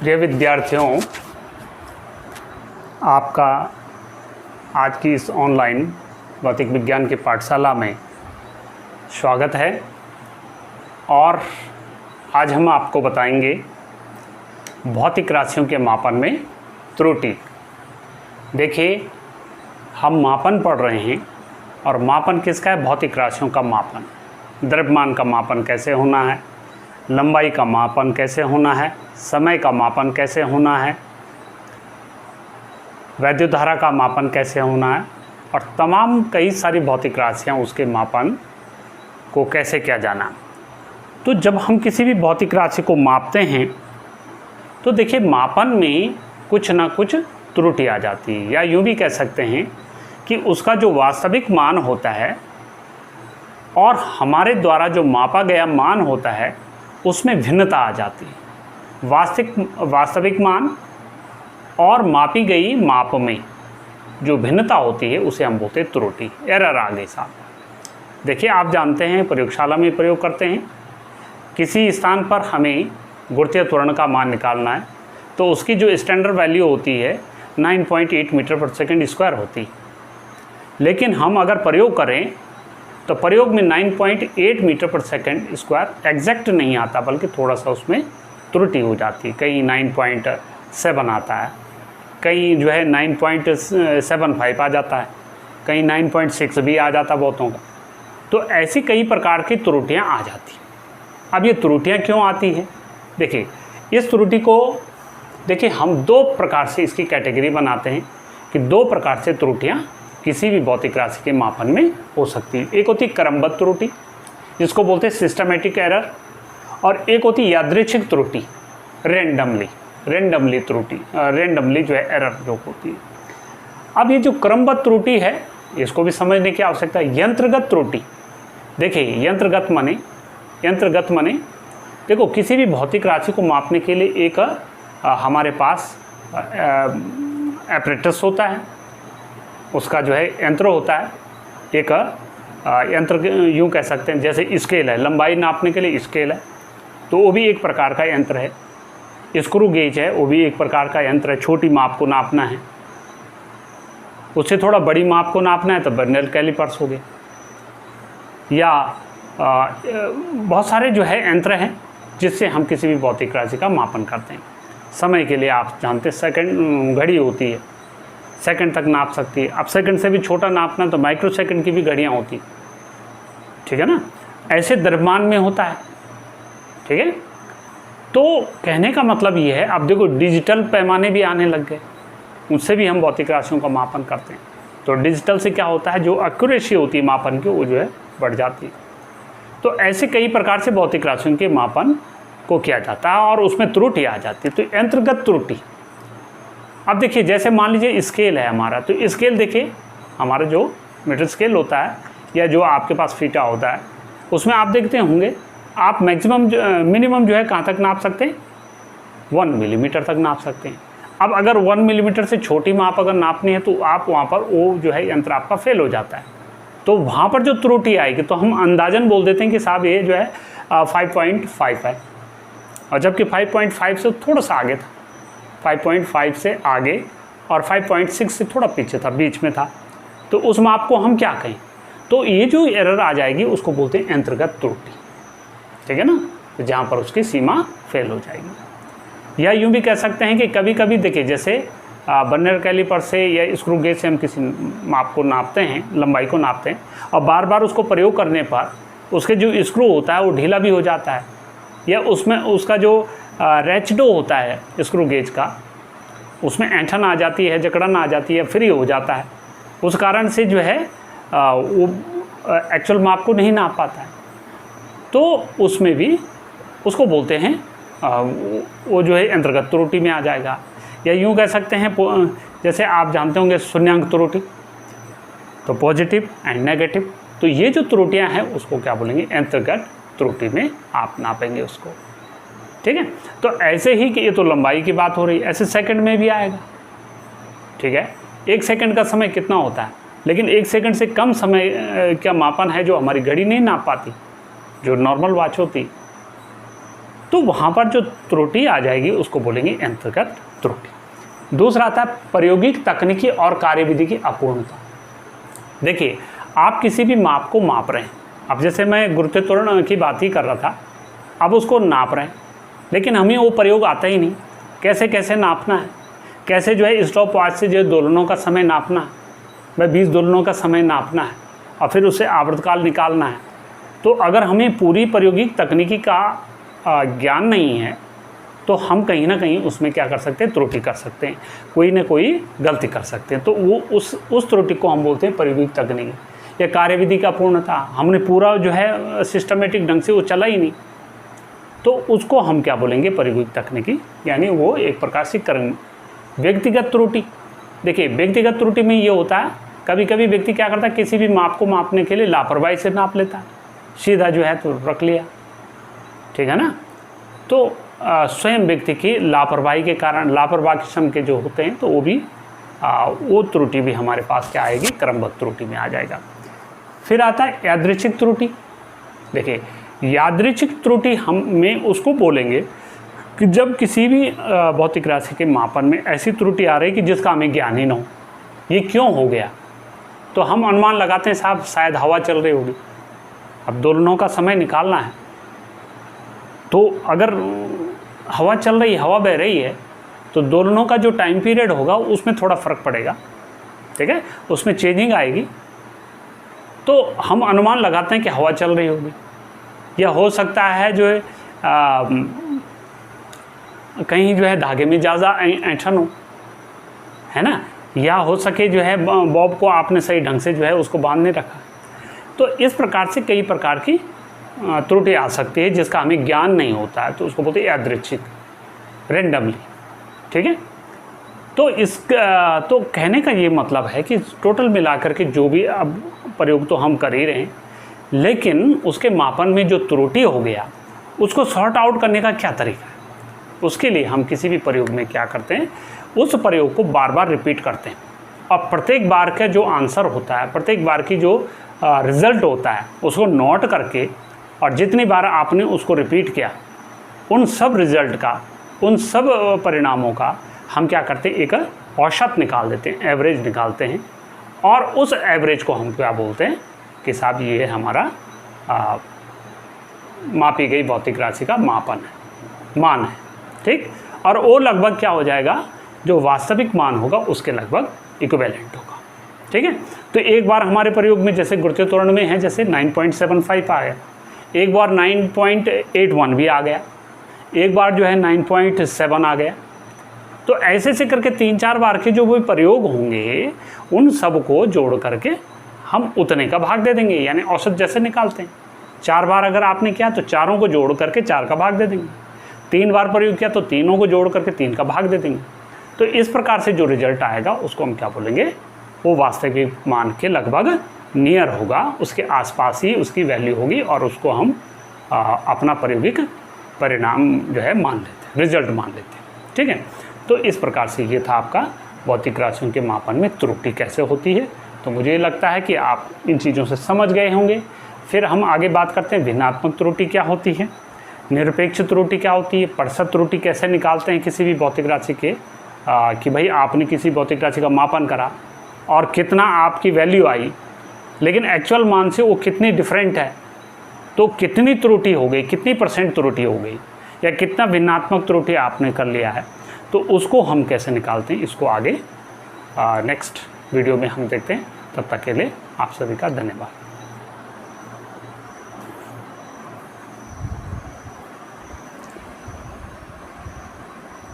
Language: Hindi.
प्रिय विद्यार्थियों, आपका आज की इस ऑनलाइन भौतिक विज्ञान की पाठशाला में स्वागत है। और आज हम आपको बताएंगे भौतिक राशियों के मापन में त्रुटि। देखिए, हम मापन पढ़ रहे हैं और मापन किसका है? भौतिक राशियों का मापन। द्रव्यमान का मापन कैसे होना है, लंबाई का मापन कैसे होना है, समय का मापन कैसे होना है, वैद्युत धारा का मापन कैसे होना है, और तमाम कई सारी भौतिक राशियाँ उसके मापन को कैसे किया जाना। तो जब हम किसी भी भौतिक राशि को मापते हैं तो देखिए, मापन में कुछ ना कुछ त्रुटि आ जाती है, या यूँ भी कह सकते हैं कि उसका जो वास्तविक मान होता है और हमारे द्वारा जो मापा गया मान होता है उसमें भिन्नता आ जाती है। वास्तविक मान और मापी गई माप में जो भिन्नता होती है उसे हम बोलते हैं त्रुटि, एरर आ गई साहब। देखिए, आप जानते हैं प्रयोगशाला में प्रयोग करते हैं, किसी स्थान पर हमें गुरुत्वीय त्वरण का मान निकालना है तो उसकी जो स्टैंडर्ड वैल्यू होती है 9.8 मीटर पर सेकंड स्क्वायर होती है। लेकिन हम अगर प्रयोग करें तो प्रयोग में 9.8 मीटर पर सेकंड स्क्वायर एग्जैक्ट नहीं आता, बल्कि थोड़ा सा उसमें त्रुटि हो जाती है। कहीं 9.7 आता है, कहीं जो है 9.75 आ जाता है, कहीं 9.6 भी आ जाता बहुतों का। तो ऐसी कई प्रकार की त्रुटियां आ जाती। अब ये त्रुटियां क्यों आती है? देखिए, इस त्रुटि को देखिए हम दो प्रकार से इसकी कैटेगरी बनाते हैं कि दो प्रकार से त्रुटियां किसी भी भौतिक राशि के मापन में हो सकती है। एक होती क्रमबद्ध त्रुटि, जिसको बोलते हैं सिस्टमेटिक एरर, और एक होती यादृच्छिक त्रुटि, रेंडमली त्रुटि, रेंडमली जो है एरर जो होती है। अब ये जो क्रमबद्ध त्रुटि है इसको भी समझने की आवश्यकता है। यंत्रगत त्रुटि, देखिए यंत्रगत माने देखो, किसी भी भौतिक राशि को मापने के लिए एक हमारे पास एपरेटस होता है, उसका जो है यंत्र होता है। एक यंत्र यूँ कह सकते हैं जैसे स्केल है, लंबाई नापने के लिए स्केल है, तो वो भी एक प्रकार का यंत्र है। स्क्रू गेज है, वो भी एक प्रकार का यंत्र है, छोटी माप को नापना है। उससे थोड़ा बड़ी माप को नापना है तो बर्नल कैलिपर्स हो गए। या बहुत सारे जो है यंत्र हैं जिससे हम किसी भी भौतिक राशि का मापन करते हैं। समय के लिए आप जानते हैं सेकंड घड़ी होती है, सेकंड तक नाप सकती है। अब सेकंड से भी छोटा नापना तो माइक्रो सेकंड की भी घड़ियाँ होती, ठीक है ना। ऐसे द्रव्यमान में होता है, ठीक है। तो कहने का मतलब ये है, अब देखो डिजिटल पैमाने भी आने लग गए, उससे भी हम भौतिक राशियों का मापन करते हैं। तो डिजिटल से क्या होता है, जो एक्यूरेसी होती है मापन की वो जो है बढ़ जाती है। तो ऐसे कई प्रकार से भौतिक राशियों के मापन को किया जाता है और उसमें त्रुटि आ जाती है। तो यंत्रगत त्रुटि, अब देखिए जैसे मान लीजिए स्केल है हमारा, तो स्केल देखिए हमारा जो मीटर स्केल होता है या जो आपके पास फीटा होता है, उसमें आप देखते होंगे आप मिनिमम जो है कहाँ तक नाप सकते हैं, 1 मिलीमीटर तक नाप सकते हैं। अब अगर 1 मिलीमीटर से छोटी माप अगर नापनी है तो आप वहाँ पर वो जो है यंत्र आपका फेल हो जाता है। तो वहाँ पर जो त्रुटि आएगी तो हम अंदाजन बोल देते हैं कि साहब ये जो है 5.5 है, और जबकि 5.5 से थोड़ा सा आगे था, 5.5 से आगे और 5.6 से थोड़ा पीछे था, बीच में था। तो उस माप को हम क्या कहें? तो ये जो एरर आ जाएगी उसको बोलते हैं यंत्रगत त्रुटि, ठीक है ना, तो जहाँ पर उसकी सीमा फेल हो जाएगी। या यूँ भी कह सकते हैं कि कभी कभी देखिए जैसे बर्नल कैलिपर से या स्क्रू गेज से हम किसी माप को नापते हैं, लंबाई को नापते हैं, और बार बार उसको प्रयोग करने पर उसके जो स्क्रू होता है वो ढीला भी हो जाता है, या उसमें उसका जो रैचडो होता है स्क्रू गेज का, उसमें ऐंठन आ जाती है, जकड़न आ जाती है, फ्री हो जाता है। उस कारण से जो है वो एक्चुअल माप को नहीं नाप पाता है। तो उसमें भी उसको बोलते हैं वो जो है यंत्रगत त्रुटि में आ जाएगा। या यूँ कह सकते हैं जैसे आप जानते होंगे शून्याङ्क त्रुटि, तो पॉजिटिव एंड नेगेटिव। तो ये जो त्रुटियां हैं उसको क्या बोलेंगे, यंत्रगत त्रुटि में आप नापेंगे उसको, ठीक है। तो ऐसे ही कि ये तो लंबाई की बात हो रही है, ऐसे सेकंड में भी आएगा, ठीक है। 1 सेकंड का समय कितना होता है, लेकिन 1 सेकंड से कम समय का मापन है जो हमारी घड़ी नहीं नाप पाती, जो नॉर्मल वॉच होती। तो वहाँ पर जो त्रुटि आ जाएगी उसको बोलेंगे यंत्रगत त्रुटि। दूसरा आता है प्रायोगिक तकनीकी और कार्यविधि की अपूर्णता। देखिए, आप किसी भी माप को माप रहे हैं, अब जैसे मैं गुरुत्व त्वरण की बात ही कर रहा था, अब उसको नाप रहे हैं, लेकिन हमें वो प्रयोग आता ही नहीं, कैसे कैसे नापना है, कैसे जो है स्टॉप वॉच से जो दोलनों का समय नापना है, वह 20 दोलनों का समय नापना है और फिर उससे आवर्तकाल निकालना है। तो अगर हमें पूरी प्रायोगिक तकनीकी का ज्ञान नहीं है तो हम कहीं ना कहीं उसमें क्या कर सकते हैं, त्रुटि कर सकते हैं, कोई ना कोई गलती कर सकते हैं। तो वो उस त्रुटि को हम बोलते हैं प्रायोगिक तकनीकी या कार्यविधि का पूर्णता। हमने पूरा जो है सिस्टमेटिक ढंग से वो चला ही नहीं, तो उसको हम क्या बोलेंगे, प्रायोगिक तकनीकी, यानी वो एक प्रकार से कर्म। व्यक्तिगत त्रुटि, देखिए व्यक्तिगत त्रुटि में ये होता है, कभी कभी व्यक्ति क्या करता है, किसी भी माप को मापने के लिए लापरवाही से नाप लेता है, सीधा जो है तो रख लिया, ठीक है ना। तो स्वयं व्यक्ति की लापरवाही के कारण, लापरवाही किस्म के जो होते हैं, तो वो भी वो त्रुटि भी हमारे पास क्या आएगी, क्रमबद्ध त्रुटि में आ जाएगा। फिर आता है यादृच्छिक त्रुटि। देखिए, यादृच्छिक त्रुटि हम में उसको बोलेंगे कि जब किसी भी भौतिक राशि के मापन में ऐसी त्रुटि आ रही कि जिसका हमें ज्ञान ही ना हो, ये क्यों हो गया। तो हम अनुमान लगाते हैं, साहब शायद हवा चल रही होगी, अब दोलनों का समय निकालना है, तो अगर हवा चल रही, हवा बह रही है, तो दोलनों का जो टाइम पीरियड होगा उसमें थोड़ा फ़र्क पड़ेगा, ठीक है, उसमें चेंजिंग आएगी। तो हम अनुमान लगाते हैं कि हवा चल रही होगी, या हो सकता है जो है कहीं जो है धागे में ज़्यादा ऐंठन हो, है ना, या हो सके जो है बॉब को आपने सही ढंग से जो है उसको बांध नहीं रखा। तो इस प्रकार से कई प्रकार की त्रुटि आ सकती है जिसका हमें ज्ञान नहीं होता है, तो उसको बोलते हैं यादृच्छिक, रेंडमली, ठीक है। तो तो कहने का ये मतलब है कि टोटल मिलाकर के जो भी अब प्रयोग तो हम कर ही रहे हैं, लेकिन उसके मापन में जो त्रुटि हो गया उसको सॉर्ट आउट करने का क्या तरीका है, उसके लिए हम किसी भी प्रयोग में क्या करते हैं, उस प्रयोग को बार बार रिपीट करते हैं, और प्रत्येक बार का जो आंसर होता है, प्रत्येक बार की जो रिज़ल्ट होता है, उसको नोट करके, और जितनी बार आपने उसको रिपीट किया, उन सब रिज़ल्ट का, उन सब परिणामों का हम क्या करते हैं, एक औसत निकाल देते हैं, एवरेज निकालते हैं, और उस एवरेज को हम क्या बोलते हैं कि साहब ये हमारा मापी गई भौतिक राशि का मापन है, मान है, ठीक। और वो लगभग क्या हो जाएगा, जो वास्तविक मान होगा उसके लगभग इक्विवेलेंट होगा, ठीक है। तो एक बार हमारे प्रयोग में जैसे गुरुत्व त्वरण में है, जैसे 9.75 आ गया, एक बार 9.81 भी आ गया, एक बार जो है 9.7 आ गया। तो ऐसे से करके 3-4 बार के जो भी प्रयोग होंगे, उन सब को जोड़ करके हम उतने का भाग दे देंगे, यानी औसत जैसे निकालते हैं। 4 बार अगर आपने किया तो चारों को जोड़ करके 4 का भाग दे देंगे, 3 बार प्रयोग किया तो तीनों को जोड़ करके 3 का भाग दे देंगे। तो इस प्रकार से जो रिजल्ट आएगा उसको हम क्या बोलेंगे, वो वास्तविक मान के लगभग नियर होगा, उसके आसपास ही उसकी वैल्यू होगी, और उसको हम अपना प्रायोगिक परिणाम जो है मान लेते हैं, रिजल्ट मान लेते हैं, ठीक है। तो इस प्रकार से ये था आपका भौतिक राशियों के मापन में त्रुटि कैसे होती है। तो मुझे लगता है कि आप इन चीज़ों से समझ गए होंगे। फिर हम आगे बात करते हैं भिन्नात्मक त्रुटि क्या होती है, निरपेक्ष त्रुटि क्या होती है, प्रतिशत त्रुटि कैसे निकालते हैं किसी भी भौतिक राशि के, कि भाई आपने किसी भौतिक राशि का मापन करा और कितना आपकी वैल्यू आई, लेकिन एक्चुअल मान से वो कितनी डिफरेंट है, तो कितनी त्रुटि हो गई, कितनी % त्रुटि हो गई, या कितना भिन्नात्मक त्रुटि आपने कर लिया है, तो उसको हम कैसे निकालते हैं, इसको आगे नेक्स्ट वीडियो में हम देखते हैं। तब तक के लिए आप सभी का धन्यवाद।